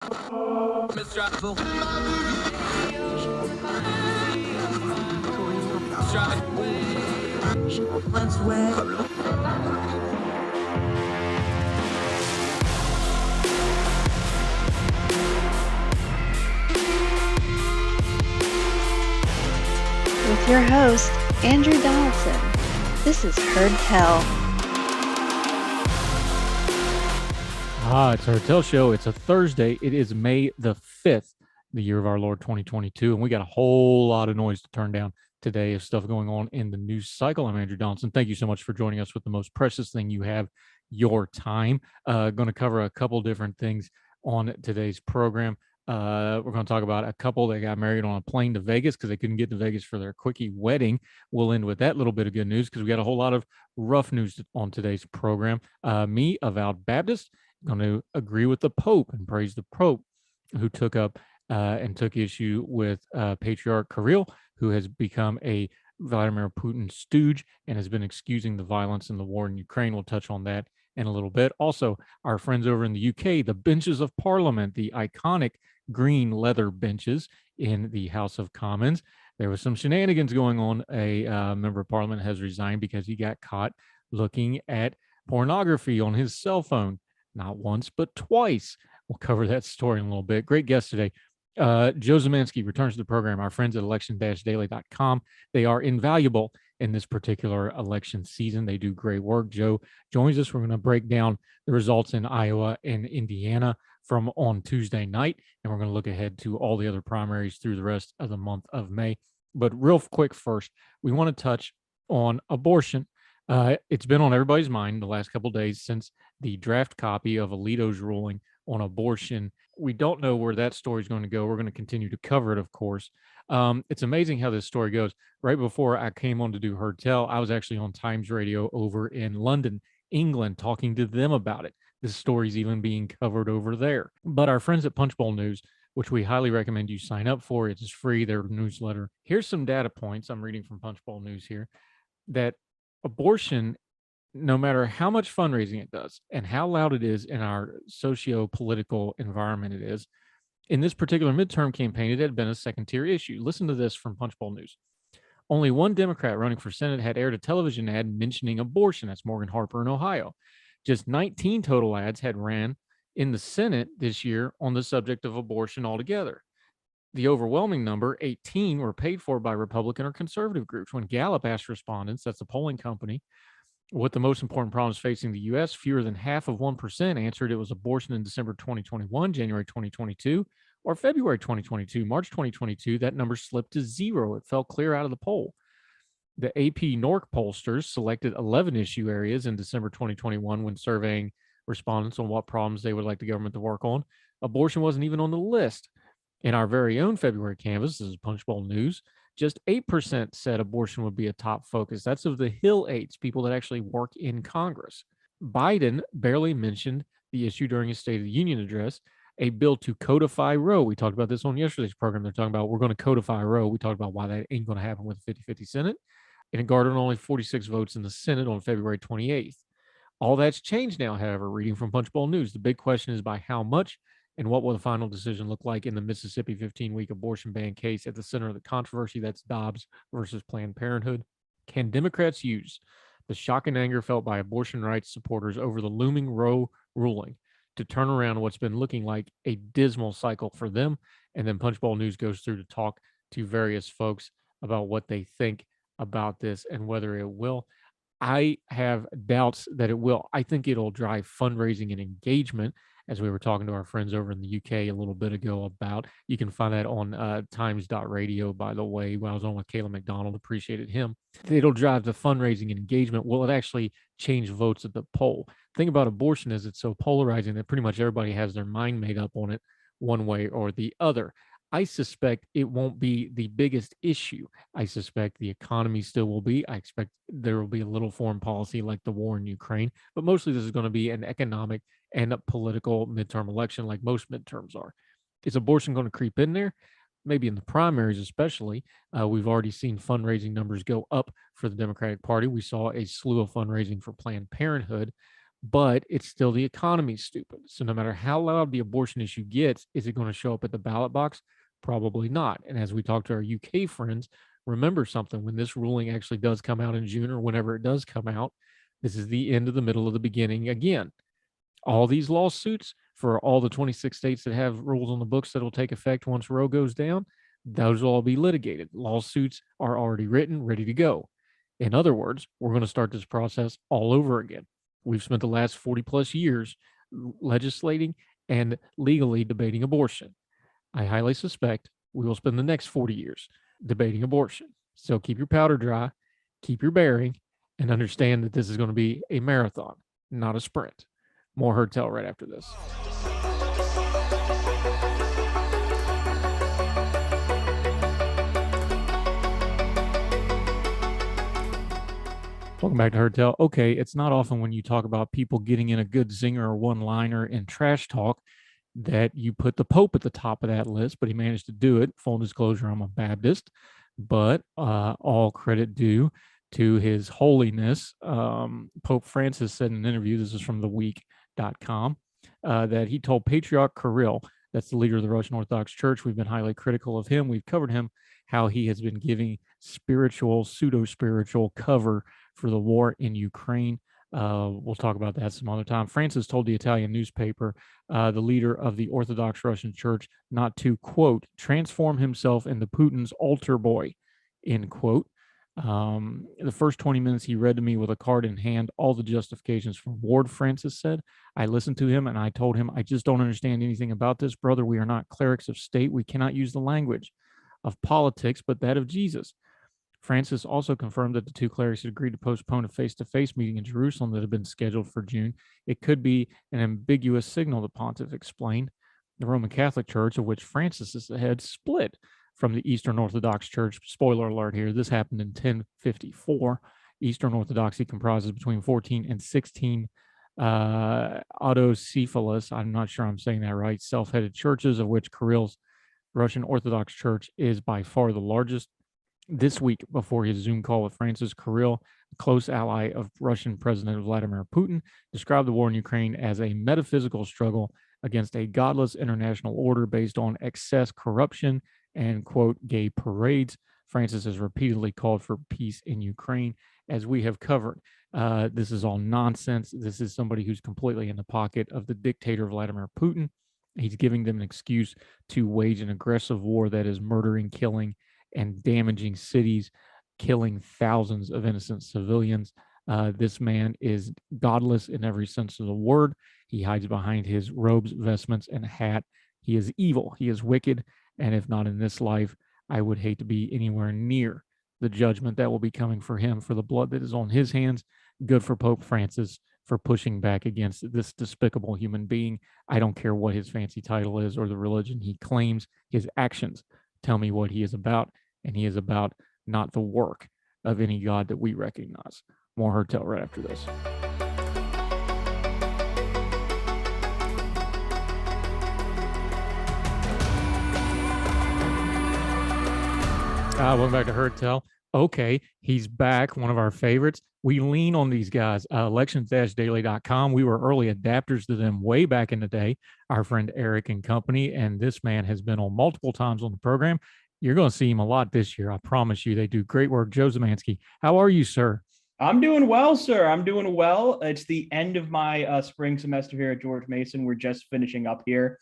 With your host, Andrew Donaldson. This is Heard Tell. It's our Tell Show. It's a Thursday. It is May the 5th, the year of our Lord 2022. And we got a whole lot of noise to turn down today of stuff going on in the news cycle. I'm Andrew Donaldson. Thank you so much for joining us with the most precious thing you have, your time. Going to cover a couple different things on today's program. We're going to talk about a couple that got married on a plane to Vegas because they couldn't get to Vegas for their quickie wedding. We'll end with that little bit of good news because we got a whole lot of rough news on today's program. Me, avowed Baptist, going to agree with the Pope and praise the Pope, who took up and took issue with Patriarch Kirill, who has become a Vladimir Putin stooge and has been excusing the violence in the war in Ukraine. We'll touch on that in a little bit. Also, our friends over in the UK, the benches of Parliament, the iconic green leather benches in the House of Commons. There was some shenanigans going on. A member of Parliament has resigned because he got caught looking at pornography on his cell phone. Not once, but twice. We'll cover that story in a little bit. Great guest today. Joe Zamanski returns to the program. Our friends at election-daily.com. They are invaluable in this particular election season. They do great work. Joe joins us. We're going to break down the results in Iowa and Indiana from on Tuesday night, and we're going to look ahead to all the other primaries through the rest of the month of May. But real quick first, we want to touch on abortion. It's been on everybody's mind the last couple of days since the draft copy of Alito's ruling on abortion. We don't know where that story is going to go. We're going to continue to cover it, of course. It's amazing how this story goes. Right before I came on to do Heard Tell, I was actually on Times Radio over in London, England, talking to them about it. This story's even being covered over there. But our friends at Punchbowl News, which we highly recommend you sign up for, it is free, their newsletter. Here's some data points. I'm reading from Punchbowl News here, that abortion, no matter how much fundraising it does and how loud it is in our socio-political environment it is, in this particular midterm campaign, it had been a second-tier issue. Listen to this from Punchbowl News. Only one Democrat running for Senate had aired a television ad mentioning abortion. That's Morgan Harper in Ohio. Just 19 total ads had ran in the Senate this year on the subject of abortion altogether. The overwhelming number, 18, were paid for by Republican or conservative groups. When Gallup asked respondents, that's a polling company, what the most important problems facing the U.S., fewer than half of 1% answered it was abortion in December 2021, January 2022, or February 2022. March 2022, that number slipped to zero. It fell clear out of the poll. The AP NORC pollsters selected 11 issue areas in December 2021 when surveying respondents on what problems they would like the government to work on. Abortion wasn't even on the list. In our very own February canvas, this is Punchbowl News, just 8% said abortion would be a top focus. That's of the Hill Eights, people that actually work in Congress. Biden barely mentioned the issue during his State of the Union address, a bill to codify Roe. We talked about this on yesterday's program. They're talking about we're going to codify Roe. We talked about why that ain't going to happen with a 50-50 Senate. And it garnered only 46 votes in the Senate on February 28th. All that's changed now, however, reading from Punchbowl News. The big question is by how much, and what will the final decision look like in the Mississippi 15-week abortion ban case at the center of the controversy? That's Dobbs versus Planned Parenthood. Can Democrats use the shock and anger felt by abortion rights supporters over the looming Roe ruling to turn around what's been looking like a dismal cycle for them? And then Punchbowl News goes through to talk to various folks about what they think about this and whether it will. I have doubts that it will. I think it'll drive fundraising and engagement, as we were talking to our friends over in the UK a little bit ago about. You can find that on times.radio, by the way. When I was on with Caleb McDonald, appreciated him. It'll drive the fundraising and engagement. Will it actually change votes at the poll? The thing about abortion is it's so polarizing that pretty much everybody has their mind made up on it one way or the other. I suspect it won't be the biggest issue. I suspect the economy still will be. I expect there will be a little foreign policy like the war in Ukraine, but mostly this is going to be an economic and a political midterm election like most midterms are. Is abortion going to creep in there? Maybe in the primaries especially. We've already seen fundraising numbers go up for the Democratic Party. We saw a slew of fundraising for Planned Parenthood. but it's still the economy's stupid. So no matter how loud the abortion issue gets, is it going to show up at the ballot box? Probably not. And as we talk to our UK friends, remember something: when this ruling actually does come out in June, or whenever it does come out, this is the end of the middle of the beginning again. All these lawsuits for all the 26 states that have rules on the books that will take effect once Roe goes down, those will all be litigated. Lawsuits are already written, ready to go. In other words, we're going to start this process all over again. We've spent the last 40 plus years legislating and legally debating abortion. I highly suspect we will spend the next 40 years debating abortion. So keep your powder dry, keep your bearing, and understand that this is going to be a marathon, not a sprint. More Heard Tell right after this. Welcome back to Heard Tell. Okay, it's not often when you talk about people getting in a good zinger or one-liner in trash talk that you put the Pope at the top of that list, but he managed to do it. Full disclosure, I'm a Baptist, but all credit due to his holiness. Pope Francis said in an interview, this is from theweek.com, that he told Patriarch Kirill, that's the leader of the Russian Orthodox Church, we've been highly critical of him, we've covered him, how he has been giving spiritual, pseudo-spiritual cover for the war in Ukraine. We'll talk about that some other time. Francis told the Italian newspaper, the leader of the Orthodox Russian Church, not to, quote, transform himself into Putin's altar boy, end quote. The first 20 minutes he read to me with a card in hand, all the justifications for Ward, Francis said. I listened to him and I told him, I just don't understand anything about this, brother. We are not clerics of state. We cannot use the language of politics, but that of Jesus. Francis also confirmed that the two clerics had agreed to postpone a face-to-face meeting in Jerusalem that had been scheduled for June. It could be an ambiguous signal, the pontiff explained. The Roman Catholic Church, of which Francis is the head, split from the Eastern Orthodox Church. Spoiler alert here, this happened in 1054. Eastern Orthodoxy comprises between 14 and 16 autocephalous, I'm not sure I'm saying that right, self-headed churches, of which Kirill's Russian Orthodox Church is by far the largest. This week, before his Zoom call with Francis, Kirill, a close ally of Russian President Vladimir Putin, described the war in Ukraine as a metaphysical struggle against a godless international order based on excess corruption and, quote, gay parades. Francis has repeatedly called for peace in Ukraine, as we have covered. This is all nonsense. This is somebody who's completely in the pocket of the dictator Vladimir Putin. He's giving them an excuse to wage an aggressive war that is murdering, killing, and damaging cities, killing thousands of innocent civilians. This man is godless in every sense of the word. He hides behind his robes, vestments, and hat. He is evil. He is wicked. And if not in this life, I would hate to be anywhere near the judgment that will be coming for him, for the blood that is on his hands. Good for Pope Francis for pushing back against this despicable human being. I don't care what his fancy title is or the religion he claims. His actions tell me what he is about, and he is about not the work of any God that we recognize. More Heard Tell right after this. Welcome back to Heard Tell. Okay, he's back, one of our favorites. We lean on these guys, elections-daily.com. We were early adapters to them way back in the day, our friend Eric and company, and this man has been on multiple times on the program. You're going to see him a lot this year, I promise you. They do great work. Joe Zamanski, how are you, sir? I'm doing well, sir. I'm doing well. It's the end of my spring semester here at George Mason. We're just finishing up here.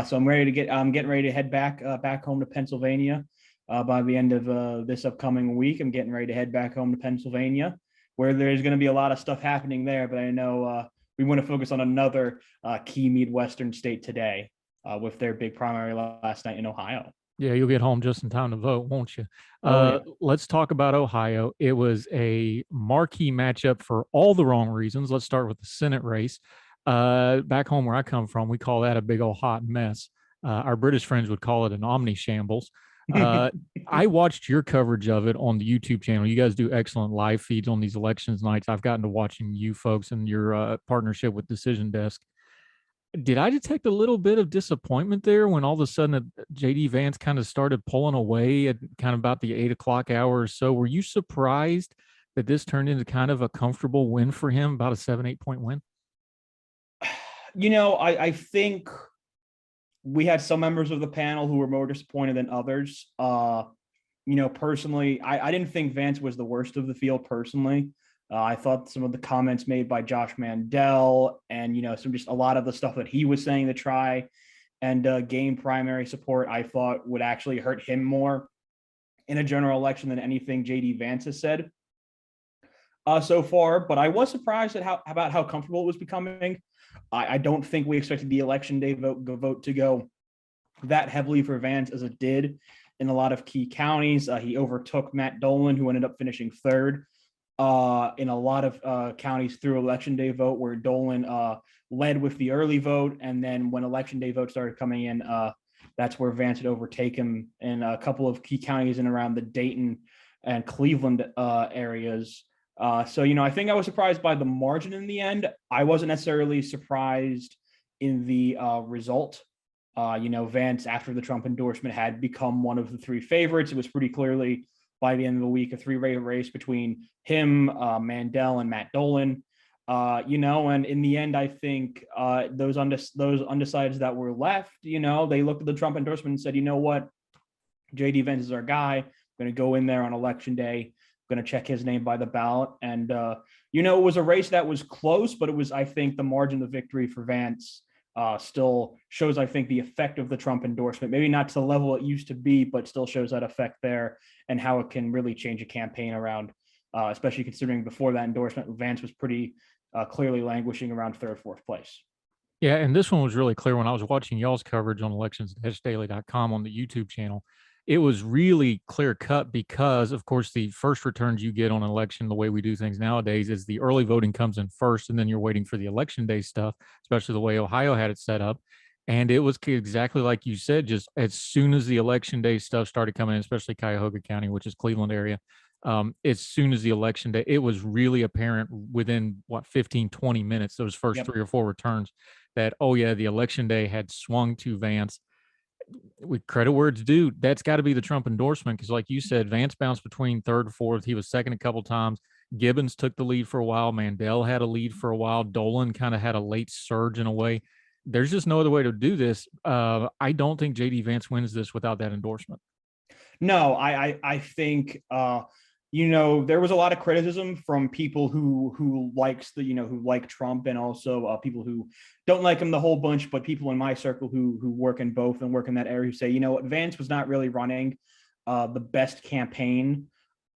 So I'm getting ready to head back home to Pennsylvania. By the end of this upcoming week, I'm getting ready to head back home to Pennsylvania, where there's going to be a lot of stuff happening there. But I know we want to focus on another key Midwestern state today with their big primary last night in Ohio. Yeah, you'll get home just in time to vote, won't you? Yeah. Let's talk about Ohio. It was a marquee matchup for all the wrong reasons. Let's start with the Senate race. Back home where I come from, we call that a big old hot mess. Our British friends would call it an omni shambles. I watched your coverage of it on the YouTube channel. You guys do excellent live feeds on these elections nights. I've gotten to watching you folks and your partnership with Decision Desk. Did I detect a little bit of disappointment there when all of a sudden JD Vance kind of started pulling away at kind of about the 8 o'clock hour or so? Were you surprised that this turned into kind of a comfortable win for him, about a 7-8 point win? I think we had some members of the panel who were more disappointed than others. Personally, I didn't think Vance was the worst of the field personally. I thought some of the comments made by Josh Mandel and, just a lot of the stuff that he was saying to try and gain primary support, I thought would actually hurt him more in a general election than anything JD Vance has said so far. But I was surprised at how comfortable it was becoming. I don't think we expected the election day vote to go that heavily for Vance as it did in a lot of key counties. He overtook Matt Dolan, who ended up finishing third in a lot of counties through election day vote, where Dolan led with the early vote. And then when election day vote started coming in, that's where Vance had overtaken him in a couple of key counties and around the Dayton and Cleveland areas. So I think I was surprised by the margin in the end. I wasn't necessarily surprised in the result. Vance, after the Trump endorsement, had become one of the three favorites. It was pretty clearly, by the end of the week, a three-way race between him, Mandel, and Matt Dolan. And in the end, I think those undecideds that were left, they looked at the Trump endorsement and said, you know what, JD Vance is our guy. I'm going to go in there on election day. I'm going to check his name by the ballot. And, it was a race that was close, but it was, I think, the margin of victory for Vance still shows, I think, the effect of the Trump endorsement, maybe not to the level it used to be, but still shows that effect there and how it can really change a campaign around, especially considering before that endorsement, Vance was pretty clearly languishing around third, fourth place. Yeah, and this one was really clear when I was watching y'all's coverage on elections@daily.com on the YouTube channel. It was really clear cut because, of course, the first returns you get on an election, the way we do things nowadays, is the early voting comes in first, and then you're waiting for the election day stuff, especially the way Ohio had it set up. And it was exactly like you said, just as soon as the election day stuff started coming in, especially Cuyahoga County, which is Cleveland area, as soon as the election day, it was really apparent within 15, 20 minutes, those first 3 or 4 returns, that, oh yeah, the election day had swung to Vance. With credit where it's due, that's got to be the Trump endorsement, because like you said, Vance bounced between third and fourth. He was second a couple times. Gibbons took the lead for a while. Mandel had a lead for a while. Dolan kind of had a late surge in a way. There's just no other way to do this. I don't think JD Vance wins this without that endorsement. No, I think there was a lot of criticism from people who likes who like Trump, and also people who don't like him the whole bunch, but people in my circle who work in both and work in that area who say, Vance was not really running the best campaign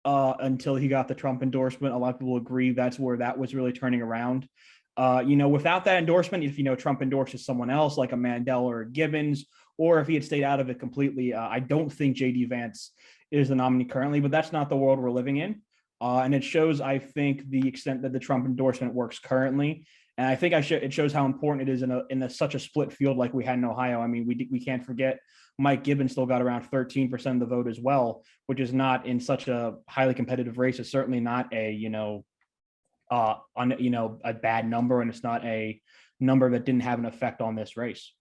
until he got the Trump endorsement. A lot of people agree that's where that was really turning around. Without that endorsement, if Trump endorses someone else like a Mandel or a Gibbons, or if he had stayed out of it completely, I don't think JD Vance is the nominee currently, but that's not the world we're living in. And it shows, I think, the extent that the Trump endorsement works currently. And I think it shows how important it is in such a split field like we had in Ohio. I mean, we can't forget Mike Gibbons still got around 13% of the vote as well, which is not in such a highly competitive race. It's certainly not a a bad number, and it's not a number that didn't have an effect on this race.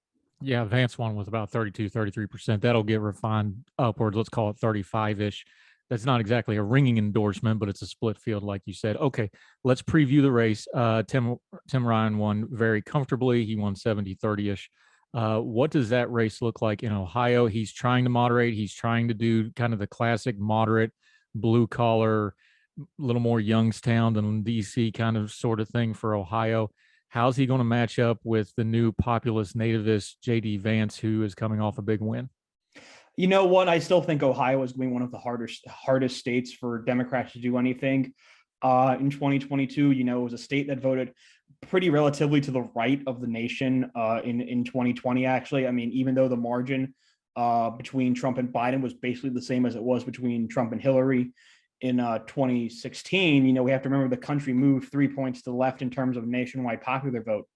Yeah, Vance won with about 32, 33%. That'll get refined upwards. Let's call it 35-ish. That's not exactly a ringing endorsement, but it's a split field, like you said. Okay, let's preview the race. Tim Ryan won very comfortably. He won 70-30-ish. What does that race look like in Ohio? He's trying to moderate. He's trying to do kind of the classic moderate, blue-collar, a little more Youngstown than DC kind of sort of thing for Ohio. How's he going to match up with the new populist nativist JD Vance, who is coming off a big win? You know what? I still think Ohio is going to be one of the hardest states for Democrats to do anything in 2022. It was a state that voted pretty relatively to the right of the nation in 2020, actually. I mean, even though the margin between Trump and Biden was basically the same as it was between Trump and Hillary in 2016, we have to remember the country moved 3 points to the left in terms of nationwide popular vote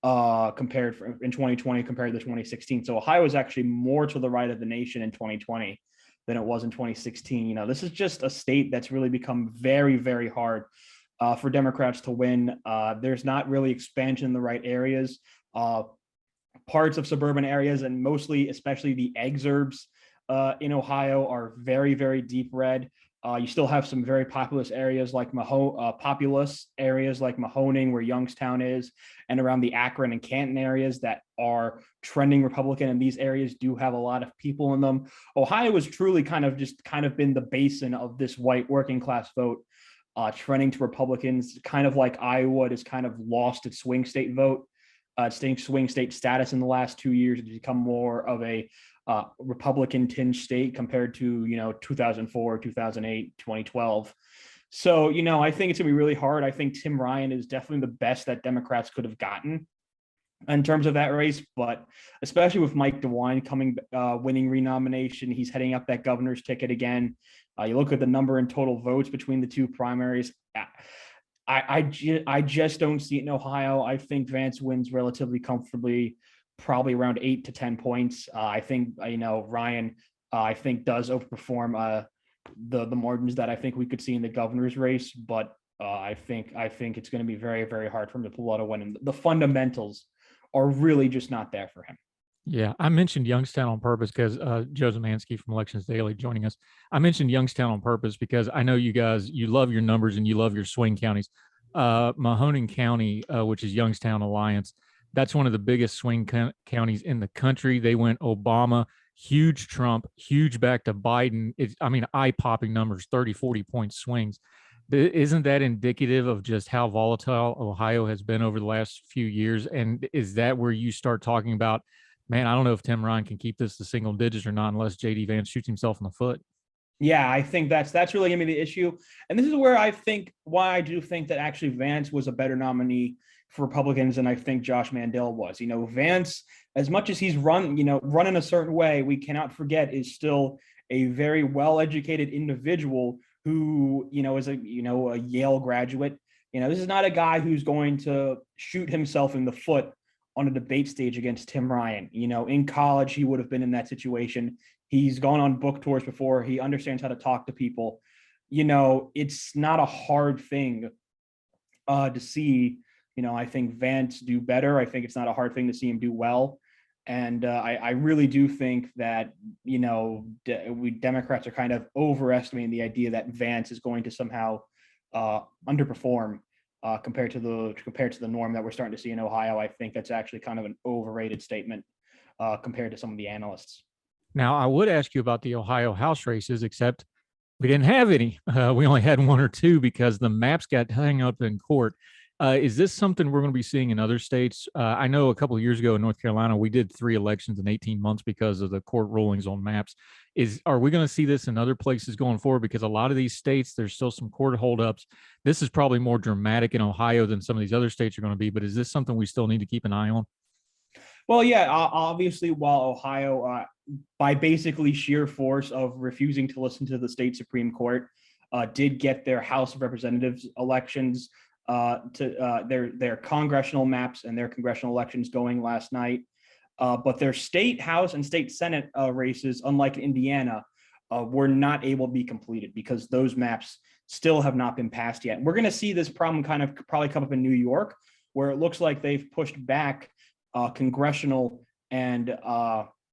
in 2020 compared to 2016. So Ohio is actually more to the right of the nation in 2020 than it was in 2016. This is just a state that's really become very, very hard for Democrats to win. There's not really expansion in the right areas. Parts of suburban areas, and mostly, especially the exurbs in Ohio, are very, very deep red. You still have some very populous areas like Mahoning, where Youngstown is, and around the Akron and Canton areas that are trending Republican. And these areas do have a lot of people in them. Ohio has truly kind of been the basin of this white working class vote, trending to Republicans, kind of like Iowa has kind of lost its swing state vote, swing state status in the last 2 years to become more of a Republican tinged state compared to 2004, 2008, 2012. So I think it's gonna be really hard. I think Tim Ryan is definitely the best that Democrats could have gotten in terms of that race, but especially with Mike DeWine winning renomination, he's heading up that governor's ticket again. You look at the number in total votes between the two primaries. I just don't see it in Ohio. I think Vance wins relatively comfortably, probably around 8 to 10 points. I think Ryan I think does overperform the margins that I think we could see in the governor's race, but I think it's going to be very, very hard for him to pull out a win. And the fundamentals are really just not there for him. Yeah, I mentioned Youngstown on purpose because Joe Zamanski from Elections Daily joining us. I mentioned Youngstown on purpose because I know you guys, you love your numbers and you love your swing counties. Mahoning County, which is Youngstown Alliance, that's one of the biggest swing counties in the country. They went Obama, huge Trump, huge back to Biden. Eye-popping numbers, 30, 40-point swings. Isn't that indicative of just how volatile Ohio has been over the last few years? And is that where you start talking about, man, I don't know if Tim Ryan can keep this to single digits or not unless JD Vance shoots himself in the foot? Yeah, I think that's really gonna be the issue. And this is where why I do think that actually Vance was a better nominee for Republicans than I think Josh Mandel was. Vance, as much as he's run in a certain way, we cannot forget is still a very well-educated individual who, is a Yale graduate. This is not a guy who's going to shoot himself in the foot on a debate stage against Tim Ryan. In college, he would have been in that situation. He's gone on book tours before. He understands how to talk to people. It's not a hard thing to see, I think Vance do better. I think it's not a hard thing to see him do well. And I really do think that, we Democrats are kind of overestimating the idea that Vance is going to somehow underperform compared to the norm that we're starting to see in Ohio. I think that's actually kind of an overrated statement compared to some of the analysts. Now, I would ask you about the Ohio House races, except we didn't have any. We only had one or two because the maps got hung up in court. Is this something we're going to be seeing in other states? I know a couple of years ago in North Carolina, we did 3 elections in 18 months because of the court rulings on maps. Are we going to see this in other places going forward? Because a lot of these states, there's still some court holdups. This is probably more dramatic in Ohio than some of these other states are going to be, but is this something we still need to keep an eye on? Well, yeah, obviously, while Ohio, by basically sheer force of refusing to listen to the state Supreme Court, did get their House of Representatives elections to their congressional maps and their congressional elections going last night. But their state House and state Senate races, unlike Indiana, were not able to be completed because those maps still have not been passed yet. We're going to see this problem kind of probably come up in New York, where it looks like they've pushed back congressional and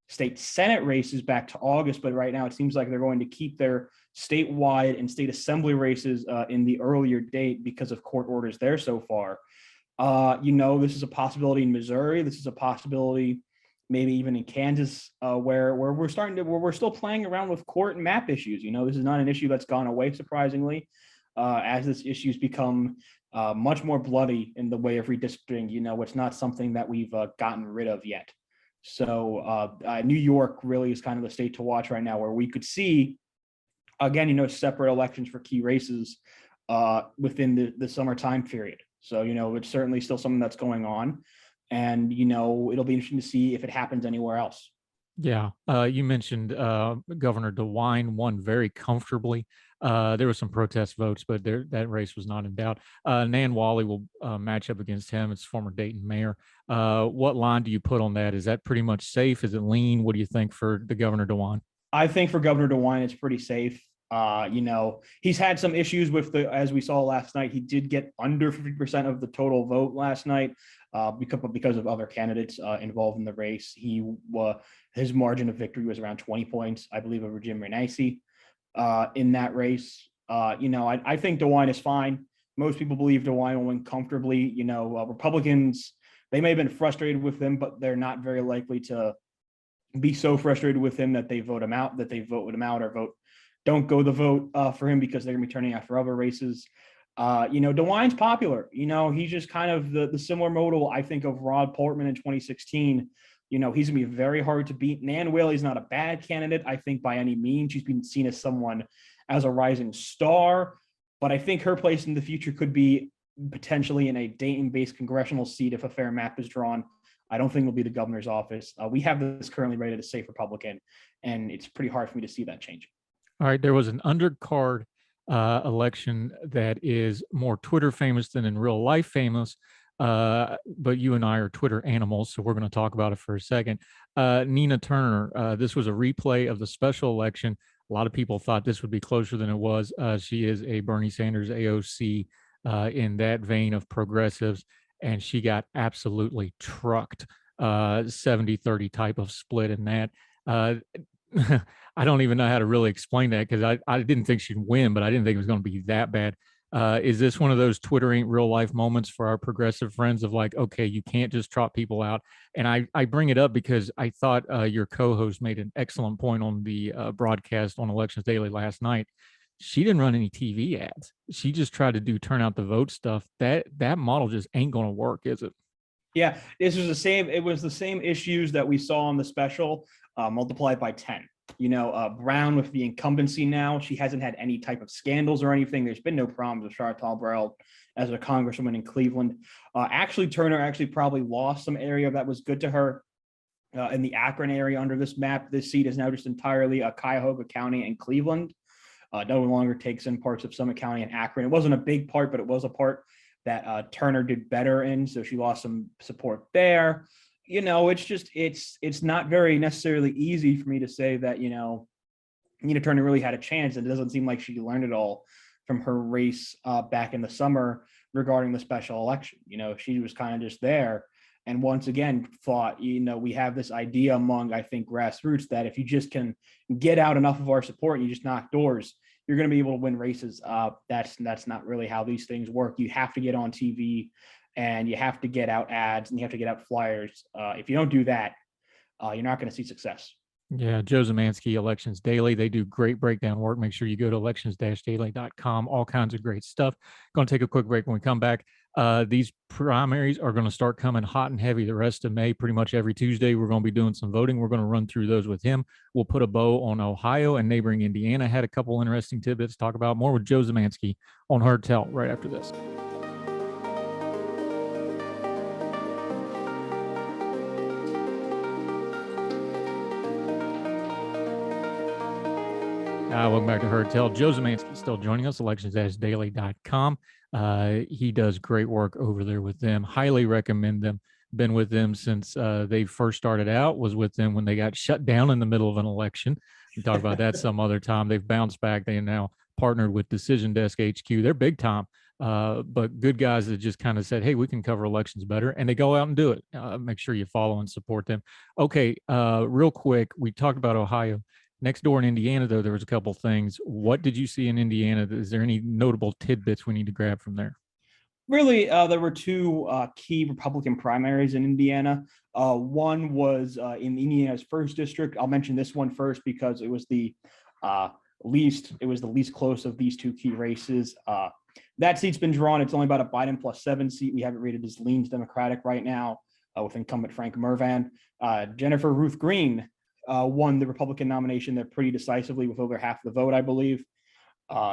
state Senate races back to August. But right now, it seems like they're going to keep their statewide and state assembly races in the earlier date because of court orders there so far. This is a possibility in Missouri. This is a possibility maybe even in Kansas, where we're still playing around with court and map issues. This is not an issue that's gone away, surprisingly, as this issue's become much more bloody in the way of redistricting. It's not something that we've gotten rid of yet. So New York really is kind of the state to watch right now, where we could see, again, separate elections for key races within the summer time period. So, it's certainly still something that's going on. And, it'll be interesting to see if it happens anywhere else. Yeah. You mentioned Governor DeWine won very comfortably. There were some protest votes, but that race was not in doubt. Nan Wally will match up against him. It's former Dayton mayor. What line do you put on that? Is that pretty much safe? Is it lean? What do you think for the Governor DeWine? I think for Governor DeWine, it's pretty safe. He's had some issues with as we saw last night, he did get under 50% of the total vote last night because of other candidates involved in the race. His margin of victory was around 20 points, I believe, over Jim Renacci. in that race. I think DeWine is fine. Most people believe DeWine will win comfortably. Republicans, they may have been frustrated with him, but they're not very likely to be so frustrated with him that they vote him out, or don't go the vote for him because they're going to be turning out for other races. DeWine's popular. He's just kind of the similar model, I think, of Rod Portman in 2016. He's going to be very hard to beat. Nan Whaley's not a bad candidate, I think, by any means. She's been seen as as a rising star, but I think her place in the future could be potentially in a Dayton-based congressional seat if a fair map is drawn. I don't think it'll be the governor's office. We have this currently rated as safe Republican, and it's pretty hard for me to see that changing. All right, there was an undercard election that is more Twitter famous than in real life famous, but you and I are Twitter animals, so we're going to talk about it for a second. Nina Turner, this was a replay of the special election. A lot of people thought this would be closer than it was. She is a Bernie Sanders AOC in that vein of progressives, and she got absolutely trucked. 70-30 type of split in that. I don't even know how to really explain that because I didn't think she'd win, but I didn't think it was going to be that bad. Is this one of those Twitter ain't real life moments for our progressive friends of like, okay, you can't just trot people out? And I bring it up because I thought your co-host made an excellent point on the broadcast on Elections Daily last night. She didn't run any TV ads. She just tried to do turn out the vote stuff. That model just ain't going to work, is it? Yeah, it was the same issues that we saw on the special, multiplied by 10. Brown with the incumbency now, she hasn't had any type of scandals or anything. There's been no problems with Charlotte Talbrell as a congresswoman in Cleveland. Turner probably lost some area that was good to her in the Akron area under this map. This seat is now just entirely Cuyahoga County and Cleveland. No longer takes in parts of Summit County and Akron. It wasn't a big part, but it was a part that Turner did better in, so she lost some support there. It's not very necessarily easy for me to say that Nina Turner really had a chance. It doesn't seem like she learned it all from her race back in the summer regarding the special election. She was kind of just there, and once again thought, we have this idea among, I think, grassroots that if you just can get out enough of our support and you just knock doors, you're going to be able to win races. That's not really how these things work. You have to get on TV, and you have to get out ads, and you have to get out flyers. If you don't do that, you're not going to see success. Yeah, Joe Zamanski, Elections Daily. They do great breakdown work. Make sure you go to elections-daily.com. All kinds of great stuff. Going to take a quick break. When we come back, these primaries are going to start coming hot and heavy the rest of May. Pretty much every Tuesday, we're going to be doing some voting. We're going to run through those with him. We'll put a bow on Ohio, and neighboring Indiana had a couple interesting tidbits to talk about. More with Joe Zamanski on Heard Tell right after this. Welcome back to Heard Tell. Joe Zamanski still joining us, elections-daily.com. He does great work over there with them. Highly recommend them. Been with them since they first started out, was with them when they got shut down in the middle of an election. We talk about that some other time. They've bounced back. They are now partnered with Decision Desk HQ. They're big time, but good guys that just kind of said, hey, we can cover elections better. And they go out and do it. Make sure you follow and support them. Okay, real quick, we talked about Ohio. Next door in Indiana, though, there was a couple things. What did you see in Indiana? Is there any notable tidbits we need to grab from there? Really, there were two key Republican primaries in Indiana. One was in Indiana's first district. I'll mention this one first because it was the least close of these two key races. That seat's been drawn. It's only about a Biden +7 seat. We have it rated as leans Democratic right now with incumbent Frank Mervan. Jennifer Ruth Green won the Republican nomination there pretty decisively with over half the vote, I believe.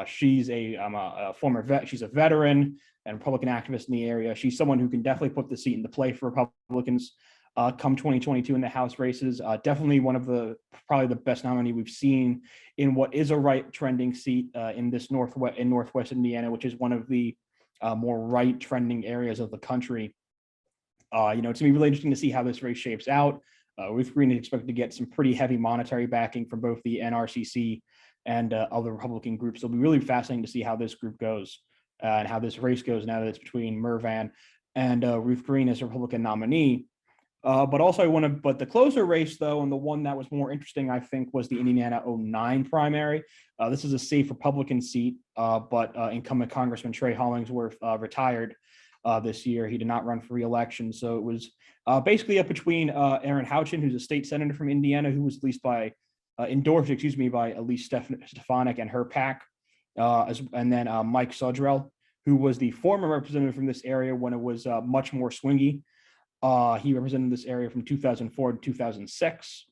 She's a former vet. She's a veteran and Republican activist in the area. She's someone who can definitely put the seat into play for Republicans come 2022 in the House races. Definitely one of probably the best nominee we've seen in what is a right trending seat in this Northwest Indiana, which is one of the more right trending areas of the country. It's going to be really interesting to see how this race shapes out. Ruth Green is expected to get some pretty heavy monetary backing from both the NRCC and other Republican groups. It'll be really fascinating to see how this group goes and how this race goes now that it's between Mervan and Ruth Green as a Republican nominee. But also but the closer race though, and the one that was more interesting, I think, was the Indiana 09 primary. This is a safe Republican seat, but incumbent Congressman Trey Hollingsworth retired this year. He did not run for re-election. So it was basically up between Aaron Houchin, who's a state senator from Indiana, who was endorsed by Elise Stefanik and her PAC, and then Mike Sudrell, who was the former representative from this area when it was much more swingy. He represented this area from 2004 to 2006,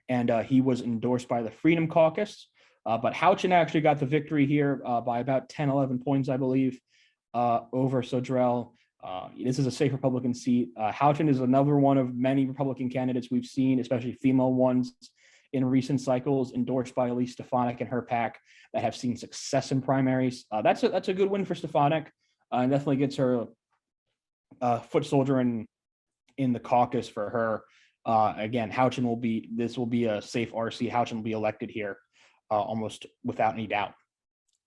and he was endorsed by the Freedom Caucus. But Houchin actually got the victory here by about 10, 11 points, I believe, over Sudrell. This is a safe Republican seat. Houchin is another one of many Republican candidates we've seen, especially female ones, in recent cycles, endorsed by Elise Stefanik and her PAC, that have seen success in primaries. That's a good win for Stefanik, and definitely gets her foot soldier in the caucus for her. Again, Houchin will be a safe RC. Houchin will be elected here almost without any doubt.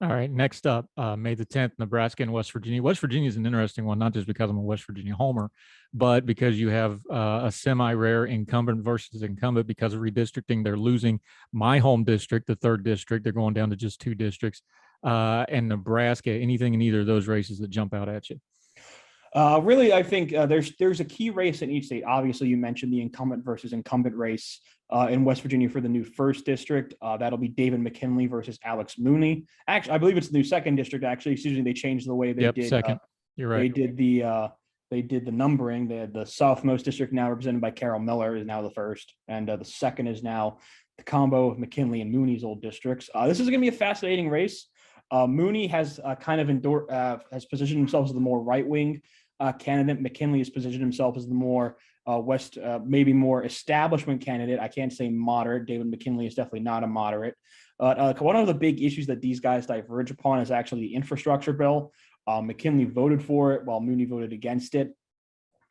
All right, next up, May the 10th, Nebraska and West Virginia. West Virginia is an interesting one, not just because I'm a West Virginia homer, but because you have a semi-rare incumbent versus incumbent. Because of redistricting, they're losing my home district, the 3rd district. They're going down to just 2 districts. And Nebraska, anything in either of those races that jump out at you? Really, I think there's a key race in each state. Obviously, you mentioned the incumbent versus incumbent race in West Virginia for the new 1st district. That'll be David McKinley versus Alex Mooney. Actually, I believe it's the new 2nd district. Actually, excuse me, they changed the way they did. Second. You're right. They did the numbering. The southmost district, now represented by Carol Miller, is now the 1st, and the 2nd is now the combo of McKinley and Mooney's old districts. This is going to be a fascinating race. Mooney has has positioned himself as the more right-wing candidate. McKinley has positioned himself as the more maybe more establishment candidate. I can't say moderate. David McKinley is definitely not a moderate. One of the big issues that these guys diverge upon is actually the infrastructure bill. McKinley voted for it while Mooney voted against it.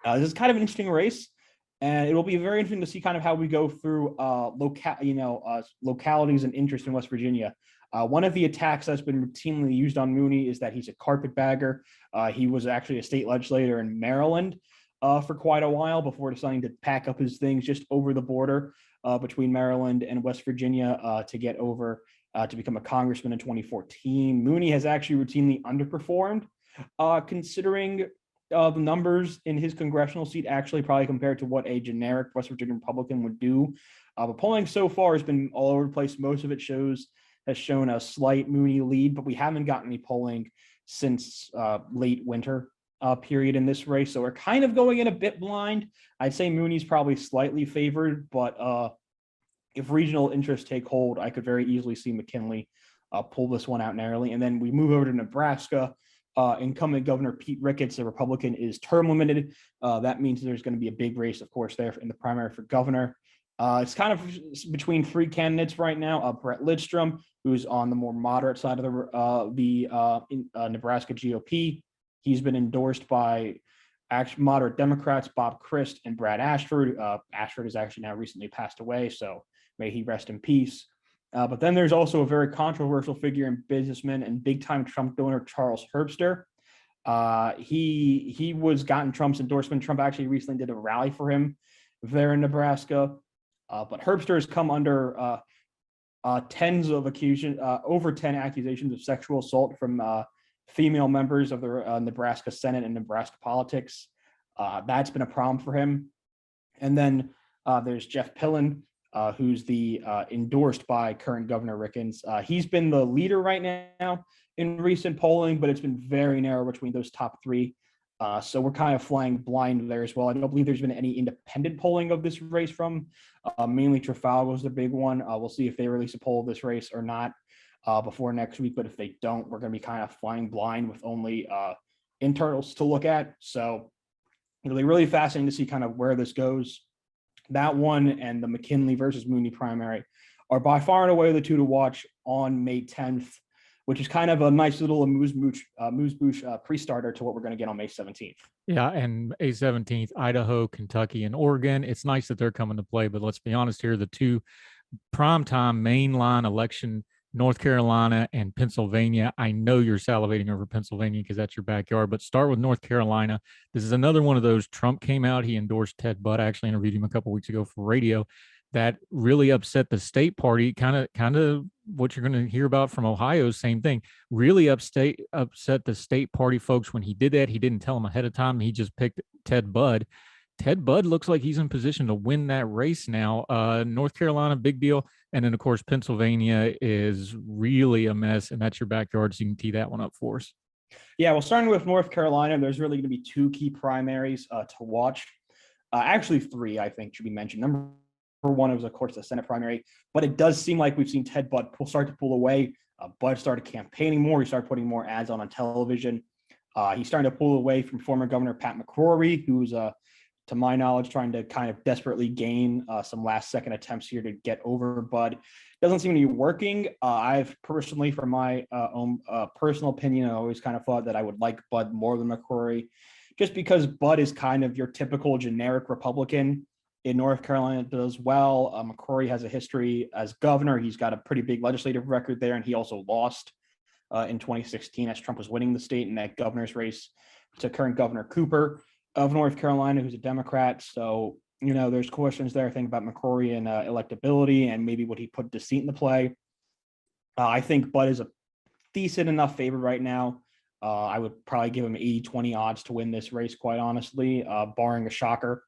This is kind of an interesting race, and it will be very interesting to see kind of how we go through localities and interest in West Virginia. One of the attacks that's been routinely used on Mooney is that he's a carpetbagger. He was actually a state legislator in Maryland for quite a while before deciding to pack up his things just over the border between Maryland and West Virginia to get over to become a congressman in 2014. Mooney has actually routinely underperformed, considering the numbers in his congressional seat, actually probably compared to what a generic West Virginia Republican would do. But polling so far has been all over the place. Most of it has shown a slight Mooney lead, but we haven't gotten any polling since late winter period in this race. So we're kind of going in a bit blind. I'd say Mooney's probably slightly favored, but if regional interests take hold, I could very easily see McKinley pull this one out narrowly. And then we move over to Nebraska. Incumbent Governor Pete Ricketts, a Republican, is term limited. That means there's going to be a big race, of course, there in the primary for governor. It's kind of between 3 candidates right now. Brett Lidstrom, who's on the more moderate side of the Nebraska GOP. He's been endorsed by moderate Democrats, Bob Christ and Brad Ashford. Ashford has actually now recently passed away, so may he rest in peace. But then there's also a very controversial figure and businessman and big-time Trump donor, Charles Herbster. He was gotten Trump's endorsement. Trump actually recently did a rally for him there in Nebraska. But Herbster has come under tens of over 10 accusations of sexual assault from female members of the Nebraska Senate and Nebraska politics. That's been a problem for him. And then there's Jeff Pillen, who's endorsed by current Governor Ricketts. He's been the leader right now in recent polling, but it's been very narrow between those top 3. So we're kind of flying blind there as well. I don't believe there's been any independent polling of this race from. Mainly Trafalgar's the big one. We'll see if they release a poll of this race or not before next week. But if they don't, we're going to be kind of flying blind with only internals to look at. So it'll be really fascinating to see kind of where this goes. That one and the McKinley versus Mooney primary are by far and away the 2 to watch on May 10th, which is kind of a nice little amuse-bouche pre-starter to what we're going to get on May 17th. Yeah, and May 17th, Idaho, Kentucky, and Oregon. It's nice that they're coming to play, but let's be honest here, the 2 primetime mainline election North Carolina and Pennsylvania. I know you're salivating over Pennsylvania because that's your backyard, but start with North Carolina. This is another one of those. Trump came out, he endorsed Ted Budd. I actually interviewed him a couple weeks ago for radio. That really upset the state party. Kind of what you're going to hear about from Ohio, same thing. Really upset the state party folks when he did that. He didn't tell them ahead of time. He just picked Ted Budd. Ted Budd looks like he's in position to win that race now. North Carolina, big deal. And then, of course, Pennsylvania is really a mess, and that's your backyard, so you can tee that one up for us. Yeah, well, starting with North Carolina, there's really going to be two key primaries to watch. Actually, three, I think, should be mentioned. Number one is, of course, the Senate primary, but it does seem like we've seen Ted Budd start to pull away. Budd started campaigning more. He started putting more ads on television. He's starting to pull away from former Governor Pat McCrory, who's, to my knowledge, trying to kind of desperately gain some last-second attempts here to get over Budd. Doesn't seem to be working. I've personally, from my own personal opinion, I always kind of thought that I would like Budd more than McCrory, just because Budd is kind of your typical generic Republican. In North Carolina, does well. McCrory has a history as governor. He's got a pretty big legislative record there, and he also lost in 2016 as Trump was winning the state in that governor's race to current Governor Cooper of North Carolina, who's a Democrat. So, there's questions there, I think, about McCrory and electability and maybe would he put deceit into play. I think Budd is a decent enough favorite right now. I would probably give him 80-20 odds to win this race, quite honestly, barring a shocker.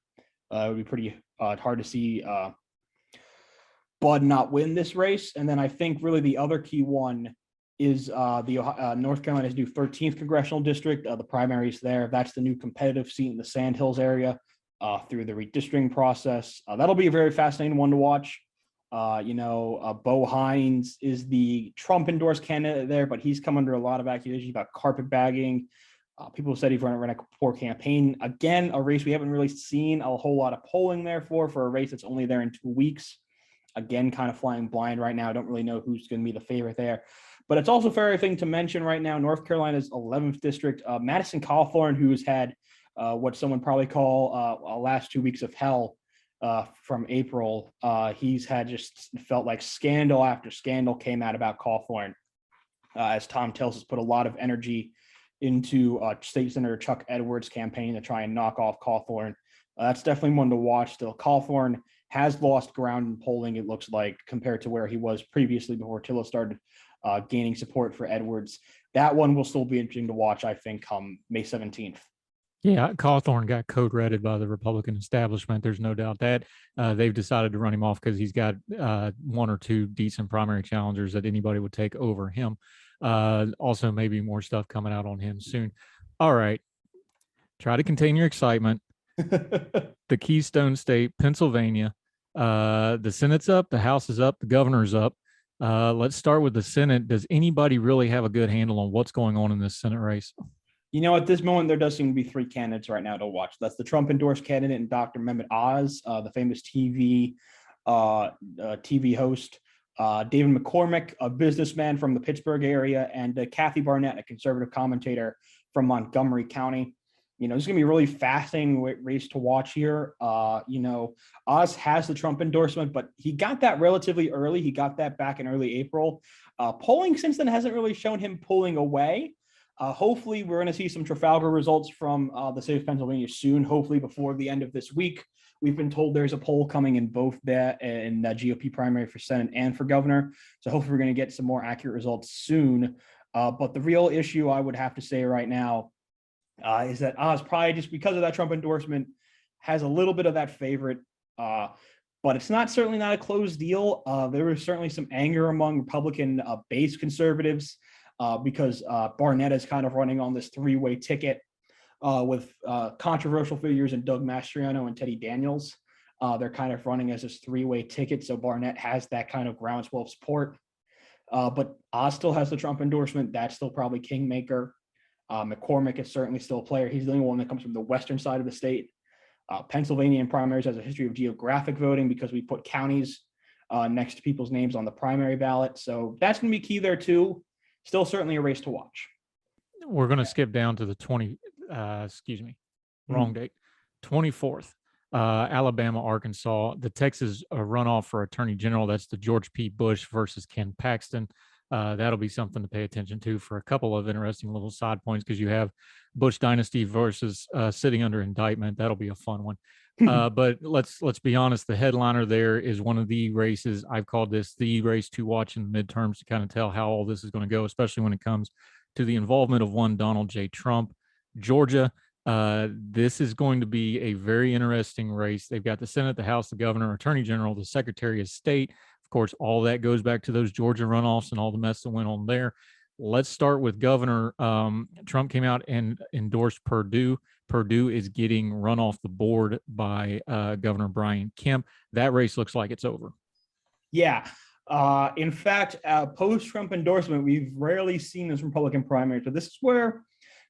It would be pretty hard to see Budd not win this race. And then I think really the other key one is North Carolina's new 13th congressional district, the primaries there. That's the new competitive seat in the Sandhills area through the redistricting process. That'll be a very fascinating one to watch. Bo Hines is the Trump-endorsed candidate there, but he's come under a lot of accusations about carpetbagging. People said he ran a poor campaign. Again, a race we haven't really seen a whole lot of polling there for a race that's only there in 2 weeks. Again, kind of flying blind right now. I don't really know who's going to be the favorite there. But it's also a fair thing to mention right now, North Carolina's 11th district, Madison Cawthorn, who's had what someone probably call last 2 weeks of hell from April. He's had just felt like scandal after scandal came out about Cawthorn, as Tom Tillis has put a lot of energy into State Senator Chuck Edwards' campaign to try and knock off Cawthorn. That's definitely one to watch. Still, Cawthorn has lost ground in polling, it looks like, compared to where he was previously before Tillis started gaining support for Edwards. That one will still be interesting to watch, I think, come May 17th. Yeah, Cawthorn got code-redded by the Republican establishment. There's no doubt that they've decided to run him off because he's got one or two decent primary challengers that anybody would take over him. Also, maybe more stuff coming out on him soon. All right. Try to contain your excitement. The Keystone State, Pennsylvania. The Senate's up, the House is up, the governor's up. Let's start with the Senate. Does anybody really have a good handle on what's going on in this Senate race? At this moment, there does seem to be three candidates right now to watch. That's the Trump-endorsed candidate and Dr. Mehmet Oz, the famous TV host, David McCormick, a businessman from the Pittsburgh area, and Kathy Barnett, a conservative commentator from Montgomery County. This is going to be a really fascinating race to watch here. Oz has the Trump endorsement, but he got that relatively early. He got that back in early April. Polling since then hasn't really shown him pulling away. Hopefully, we're going to see some Trafalgar results from the state of Pennsylvania soon, hopefully before the end of this week. We've been told there's a poll coming in both the GOP primary for Senate and for governor. So hopefully we're going to get some more accurate results soon. But the real issue I would have to say right now is that Oz, probably just because of that Trump endorsement, has a little bit of that favorite. But it's certainly not a closed deal. There was certainly some anger among Republican base conservatives because Barnett is kind of running on this three-way ticket with controversial figures in Doug Mastriano and Teddy Daniels. They're kind of running as this three-way ticket, so Barnett has that kind of groundswell of support. But Oz still has the Trump endorsement. That's still probably kingmaker. McCormick is certainly still a player. He's the only one that comes from the western side of the state. Pennsylvania in primaries has a history of geographic voting because we put counties next to people's names on the primary ballot. So that's going to be key there too. Still certainly a race to watch. We're going to skip down to the 24th. Alabama, Arkansas, the Texas runoff for Attorney General. That's the George P. Bush versus Ken Paxton. That'll be something to pay attention to for a couple of interesting little side points, because you have Bush dynasty versus sitting under indictment. That'll be a fun one. But let's be honest. The headliner there is one of the races. I've called this the race to watch in the midterms to kind of tell how all this is going to go, especially when it comes to the involvement of one Donald J. Trump. Georgia. This is going to be a very interesting race. They've got the Senate, the House, the governor, attorney general, the secretary of state. Of course, all that goes back to those Georgia runoffs and all the mess that went on there. Let's start with governor. Trump came out and endorsed Perdue. Perdue is getting run off the board by Governor Brian Kemp. That race looks like it's over. Yeah. In fact, post-Trump endorsement, we've rarely seen this Republican primary. So this is where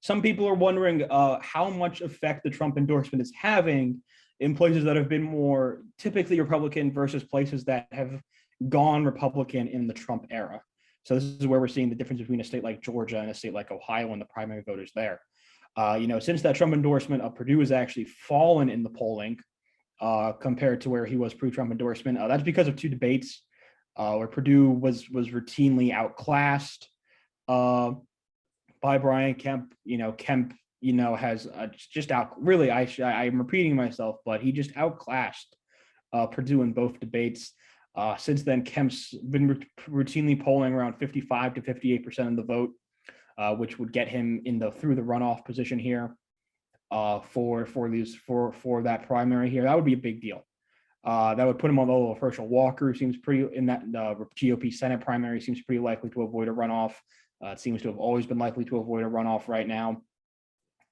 some people are wondering how much effect the Trump endorsement is having in places that have been more typically Republican versus places that have gone Republican in the Trump era. So this is where we're seeing the difference between a state like Georgia and a state like Ohio and the primary voters there. Since that Trump endorsement, Perdue has actually fallen in the polling compared to where he was pre-Trump endorsement. That's because of two debates where Perdue was routinely outclassed by Brian Kemp. Kemp, has just really, I'm repeating myself, but he just outclassed Perdue in both debates. Since then, Kemp's been routinely polling around 55 to 58% of the vote, which would get him through the runoff position here for that primary here. That would be a big deal. That would put him on the level of Herschel Walker, who seems pretty in that GOP Senate primary, seems pretty likely to avoid a runoff. It seems to have always been likely to avoid a runoff right now.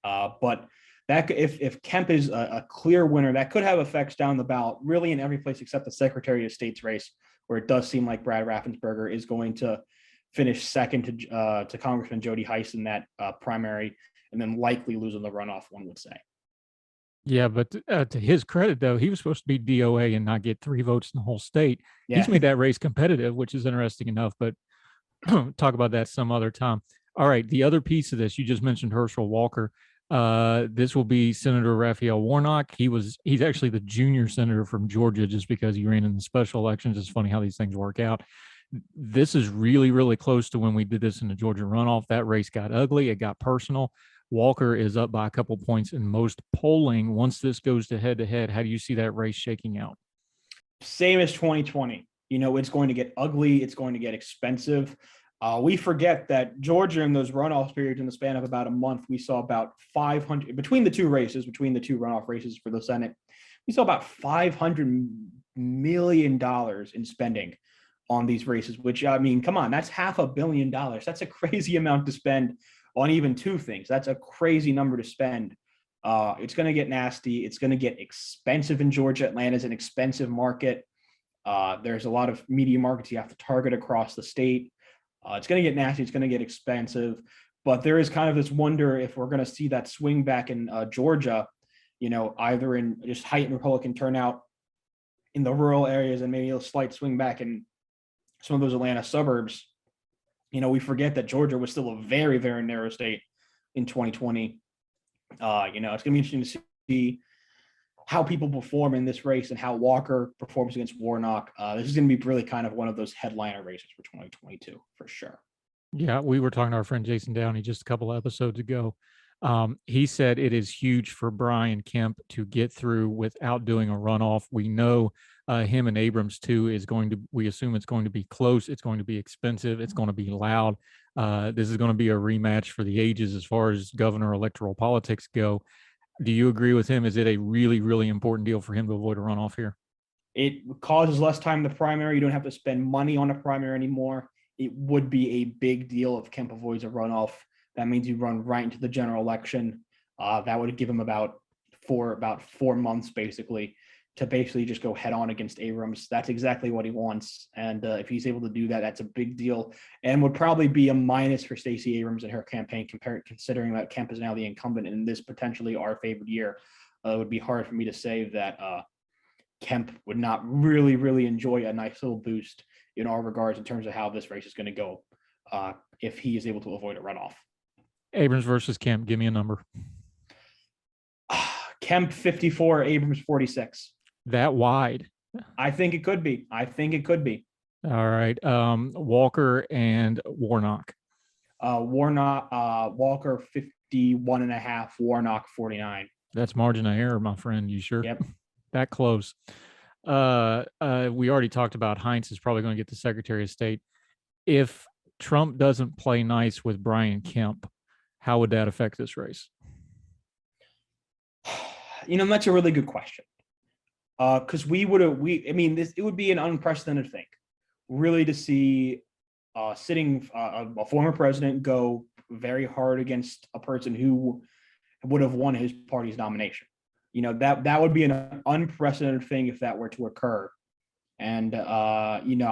But that if Kemp is a clear winner, that could have effects down the ballot, really in every place except the Secretary of State's race, where it does seem like Brad Raffensperger is going to finish second to Congressman Jody Heiss in that primary, and then likely losing the runoff, one would say. Yeah, but to his credit, though, he was supposed to be DOA and not get 3 votes in the whole state. Yeah. He's made that race competitive, which is interesting enough, but talk about that some other time. All right, the other piece of this, you just mentioned Herschel Walker. This will be Senator Raphael Warnock. He's actually the junior senator from Georgia just because he ran in the special elections. It's funny how these things work out. This is really, really close to when we did this in the Georgia runoff. That race got ugly. It got personal. Walker is up by a couple points in most polling. Once this goes to head-to-head, how do you see that race shaking out? Same as 2020. It's going to get ugly. It's going to get expensive. We forget that Georgia in those runoff periods in the span of about a month, we saw about 500 between the two runoff races for the Senate. We saw about $500 million in spending on these races, which, I mean, come on, that's $500 million. That's a crazy amount to spend on even two things. That's a crazy number to spend. It's going to get nasty. It's going to get expensive in Georgia. Atlanta's an expensive market. There's a lot of media markets you have to target across the state. It's going to get nasty. It's going to get expensive. But there is kind of this wonder if we're going to see that swing back in Georgia, either in just heightened Republican turnout in the rural areas and maybe a slight swing back in some of those Atlanta suburbs. We forget that Georgia was still a very, very narrow state in 2020. It's going to be interesting to see how people perform in this race and how Walker performs against Warnock. This is going to be really kind of one of those headliner races for 2022 for sure. Yeah, we were talking to our friend Jason Downey just a couple of episodes ago. He said it is huge for Brian Kemp to get through without doing a runoff. We know him and Abrams too we assume it's going to be close. It's going to be expensive. It's going to be loud. This is going to be a rematch for the ages as far as governor electoral politics go. Do you agree with him? Is it a really, really important deal for him to avoid a runoff here? It causes less time in the primary. You don't have to spend money on a primary anymore. It would be a big deal if Kemp avoids a runoff. That means you run right into the general election. That would give him about 4 months basically to just go head on against Abrams. That's exactly what he wants. And if he's able to do that, that's a big deal and would probably be a minus for Stacey Abrams in her campaign, considering that Kemp is now the incumbent in this potentially our favored year. It would be hard for me to say that Kemp would not really, really enjoy a nice little boost in our regards in terms of how this race is going to go if he is able to avoid a runoff. Abrams versus Kemp, give me a number. Kemp 54, Abrams 46. That wide? I think it could be. All right. Walker and Warnock. Walker 51.5, Warnock 49. That's margin of error, my friend. You sure? Yep. That close. We already talked about Heinz is probably going to get the Secretary of State. If Trump doesn't play nice with Brian Kemp, how would that affect this race? That's a really good question. Because it would be an unprecedented thing, really, to see a former president go very hard against a person who would have won his party's nomination. That would be an unprecedented thing if that were to occur. And I know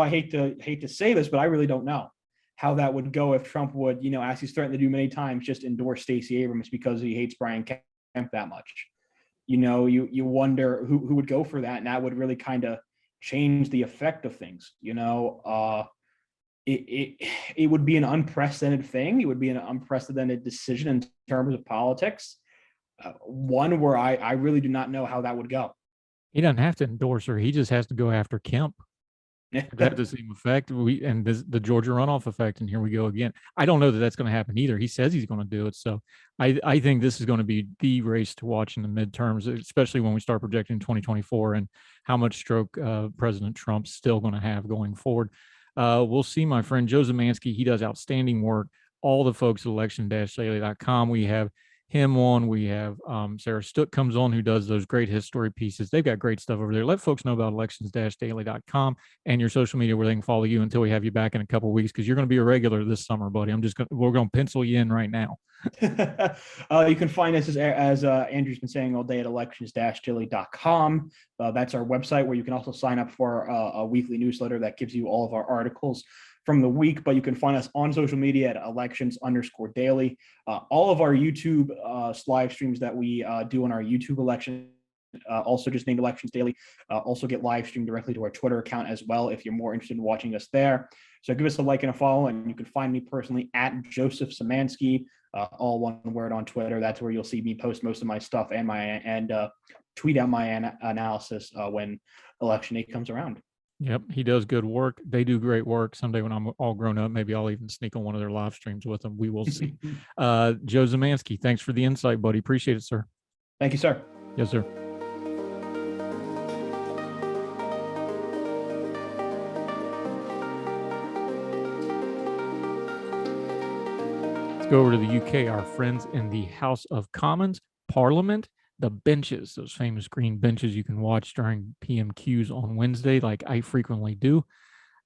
I hate to say this, but I really don't know how that would go if Trump would, as he's threatened to do many times, just endorse Stacey Abrams because he hates Brian Kemp that much. You wonder who would go for that, and that would really kind of change the effect of things. It would be an unprecedented thing. It would be an unprecedented decision in terms of politics. One where I really do not know how that would go. He doesn't have to endorse her. He just has to go after Kemp. That the same effect. The Georgia runoff effect, and here we go again. I don't know that that's going to happen either. He says he's going to do it, so I think this is going to be the race to watch in the midterms, especially when we start projecting 2024 and how much stroke President Trump's still going to have going forward. We'll see. My friend Joe Zamanski, he does outstanding work. All the folks at election-daily.com. We have him on. We have Sarah Stuck comes on, who does those great history pieces. They've got great stuff over there. Let folks know about elections-daily.com and your social media where they can follow you until we have you back in a couple of weeks, because you're going to be a regular this summer, buddy. We're going to pencil you in right now. You can find us as Andrew's been saying all day at elections-daily.com. That's our website where you can also sign up for a weekly newsletter that gives you all of our articles from the week. But you can find us on social media at elections_daily. All of our YouTube live streams that we do on our YouTube election, also just named Elections Daily, also get live streamed directly to our Twitter account as well if you're more interested in watching us there. So give us a like and a follow, and you can find me personally at Joseph Szymanski, all one word on Twitter. That's where you'll see me post most of my stuff and tweet out my analysis when election day comes around. Yep, he does good work. They do great work. Someday when I'm all grown up, maybe I'll even sneak on one of their live streams with them. We will see. Joe Zamanski, thanks for the insight, buddy. Appreciate it, sir. Thank you, sir. Yes, sir. Let's go over to the UK. Our friends in the House of Commons, Parliament, the benches, those famous green benches you can watch during PMQs on Wednesday, like I frequently do.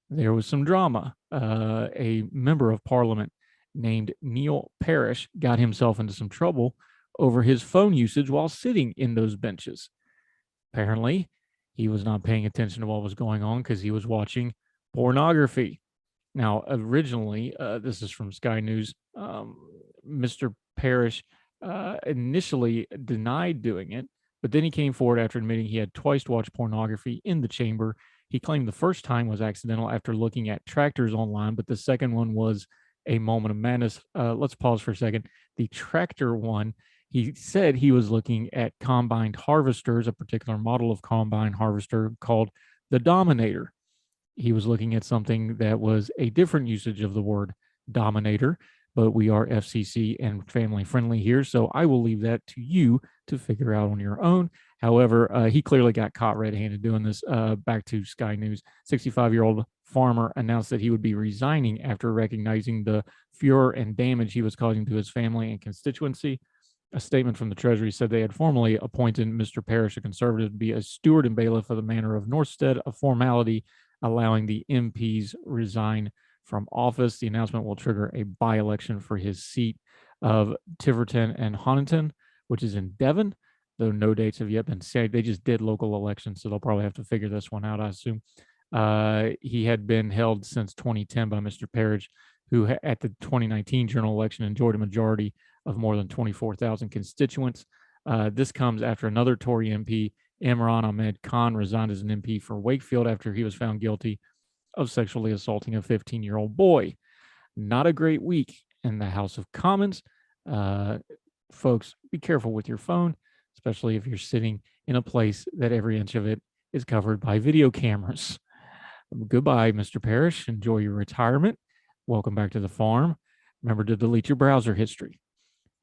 There was some drama. A member of Parliament named Neil Parish got himself into some trouble over his phone usage while sitting in those benches. Apparently, he was not paying attention to what was going on because he was watching pornography. Now, originally, this is from Sky News, Mr. Parish initially denied doing it, but then he came forward after admitting he had twice watched pornography in the chamber. He claimed the first time was accidental after looking at tractors online, but the second one was a moment of madness. Let's pause for a second. The tractor one, he said he was looking at combined harvesters, a particular model of combine harvester called the Dominator. He was looking at something that was a different usage of the word Dominator, but we are FCC and family friendly here, so I will leave that to you to figure out on your own. However, he clearly got caught red-handed doing this. Back to Sky News, 65-year-old farmer announced that he would be resigning after recognizing the furor and damage he was causing to his family and constituency. A statement from the Treasury said they had formally appointed Mr. Parish, a conservative, to be a steward and bailiff of the manor of Northstead, a formality allowing the MPs resign from office. The announcement will trigger a by-election for his seat of Tiverton and Honiton, which is in Devon, though no dates have yet been set. They just did local elections, so they'll probably have to figure this one out, I assume. He had been held since 2010 by Mr. Parish, who at the 2019 general election enjoyed a majority of more than 24,000 constituents. This comes after another Tory MP, Imran Ahmed Khan, resigned as an MP for Wakefield after he was found guilty of sexually assaulting a 15-year-old boy. Not a great week in the House of Commons. Folks, be careful with your phone, especially if you're sitting in a place that every inch of it is covered by video cameras. Goodbye, Mr. Parrish. Enjoy your retirement. Welcome back to the farm. Remember to delete your browser history.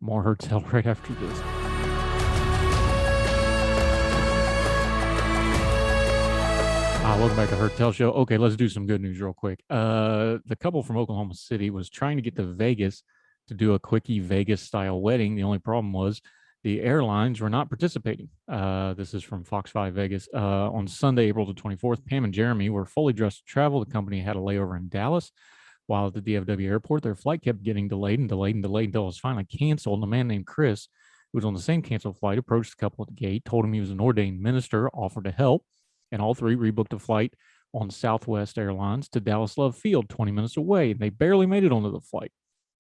More Heard Tell right after this. Welcome back to Heard Tell Show. Okay, let's do some good news real quick. The couple from Oklahoma City was trying to get to Vegas to do a quickie Vegas-style wedding. The only problem was the airlines were not participating. This is from Fox 5 Vegas. On Sunday, April the 24th, Pam and Jeremy were fully dressed to travel. The company had a layover in Dallas. While at the DFW airport, their flight kept getting delayed until it was finally canceled. And a man named Chris, who was on the same canceled flight, approached the couple at the gate, told him he was an ordained minister, offered to help, and all three rebooked a flight on Southwest Airlines to Dallas Love Field, 20 minutes away. And they barely made it onto the flight.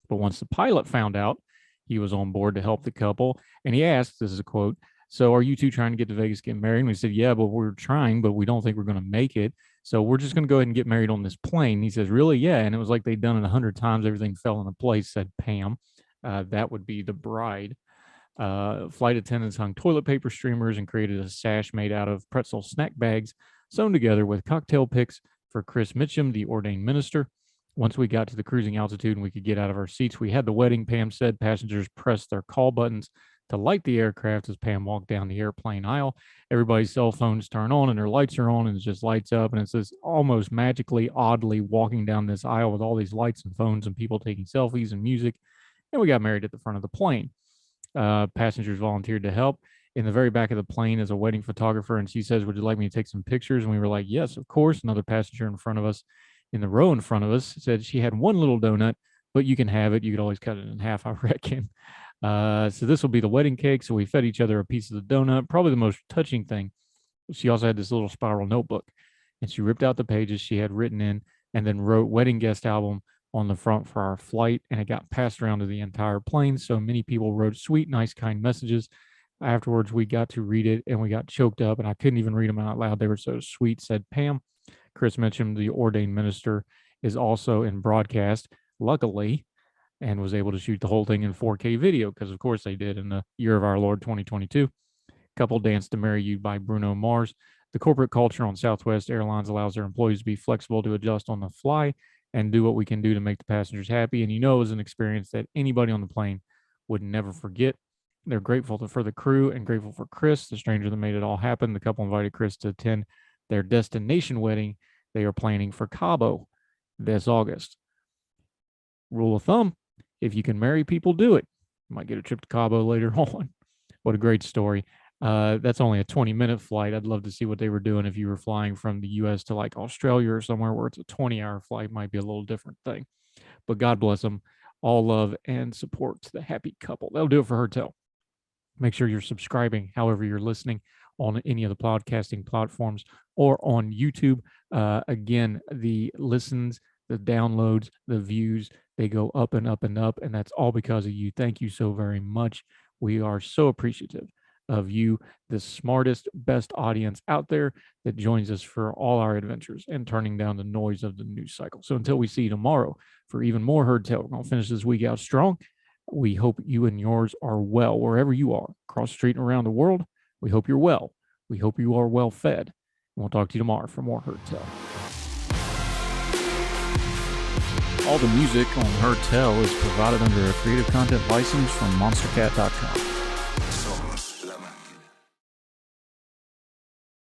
But once the pilot found out he was on board to help the couple, and he asked, this is a quote, "So are you two trying to get to Vegas, get married?" And we said, "Yeah, but we're trying, but we don't think we're going to make it. So we're just going to go ahead and get married on this plane." He says, "Really?" "Yeah." And it was like they'd done it 100 times. Everything fell into place, said Pam. That would be the bride. Flight attendants hung toilet paper streamers and created a sash made out of pretzel snack bags sewn together with cocktail picks for Chris Mitchum, the ordained minister. Once we got to the cruising altitude and we could get out of our seats, we had the wedding. Pam said passengers pressed their call buttons to light the aircraft as Pam walked down the airplane aisle. Everybody's cell phones turn on and their lights are on, and it just lights up. And it's this almost magically, oddly walking down this aisle with all these lights and phones and people taking selfies and music. And we got married at the front of the plane. Passengers volunteered to help. In the very back of the plane is a wedding photographer, and she says, "Would you like me to take some pictures?" And we were like, "Yes, of course." Another passenger in front of us, in the row in front of us, said she had one little donut, but you can have it. You could always cut it in half, I reckon. So this will be the wedding cake. So we fed each other a piece of the donut. Probably the most touching thing, she also had this little spiral notebook, and she ripped out the pages she had written in and then wrote "wedding guest album" on the front for our flight, and it got passed around to the entire plane. So many people wrote sweet, nice, kind messages. Afterwards, we got to read it, and we got choked up, and I couldn't even read them out loud. They were so sweet, said Pam. Chris mentioned the ordained minister is also in broadcast, luckily, and was able to shoot the whole thing in 4K video, because of course they did in the year of our Lord 2022. Couple Danced to Marry You by Bruno Mars. The corporate culture on Southwest Airlines allows their employees to be flexible to adjust on the fly and do what we can do to make the passengers happy. And it was an experience that anybody on the plane would never forget. They're grateful for the crew and grateful for Chris, the stranger that made it all happen. The couple invited Chris to attend their destination wedding they are planning for Cabo this August. Rule of thumb, if you can marry people, do it. You might get a trip to Cabo later on. What a great story. That's only a 20-minute flight. I'd love to see what they were doing if you were flying from the U.S. to like Australia or somewhere where it's a 20-hour flight. Might be a little different thing. But God bless them. All love and support to the happy couple. That'll do it for Heard Tell. Make sure you're subscribing however you're listening on any of the podcasting platforms or on YouTube. Again, the listens, the downloads, the views, they go up and up and up, and that's all because of you. Thank you so very much. We are so appreciative of you, the smartest, best audience out there that joins us for all our adventures and turning down the noise of the news cycle. So until we see you tomorrow for even more Heard Tell, we're going to finish this week out strong. We hope you and yours are well wherever you are, across the street and around the world. We hope you're well. We hope you are well fed. And we'll talk to you tomorrow for more Heard Tell. All the music on Heard Tell is provided under a Creative Content license from monstercat.com.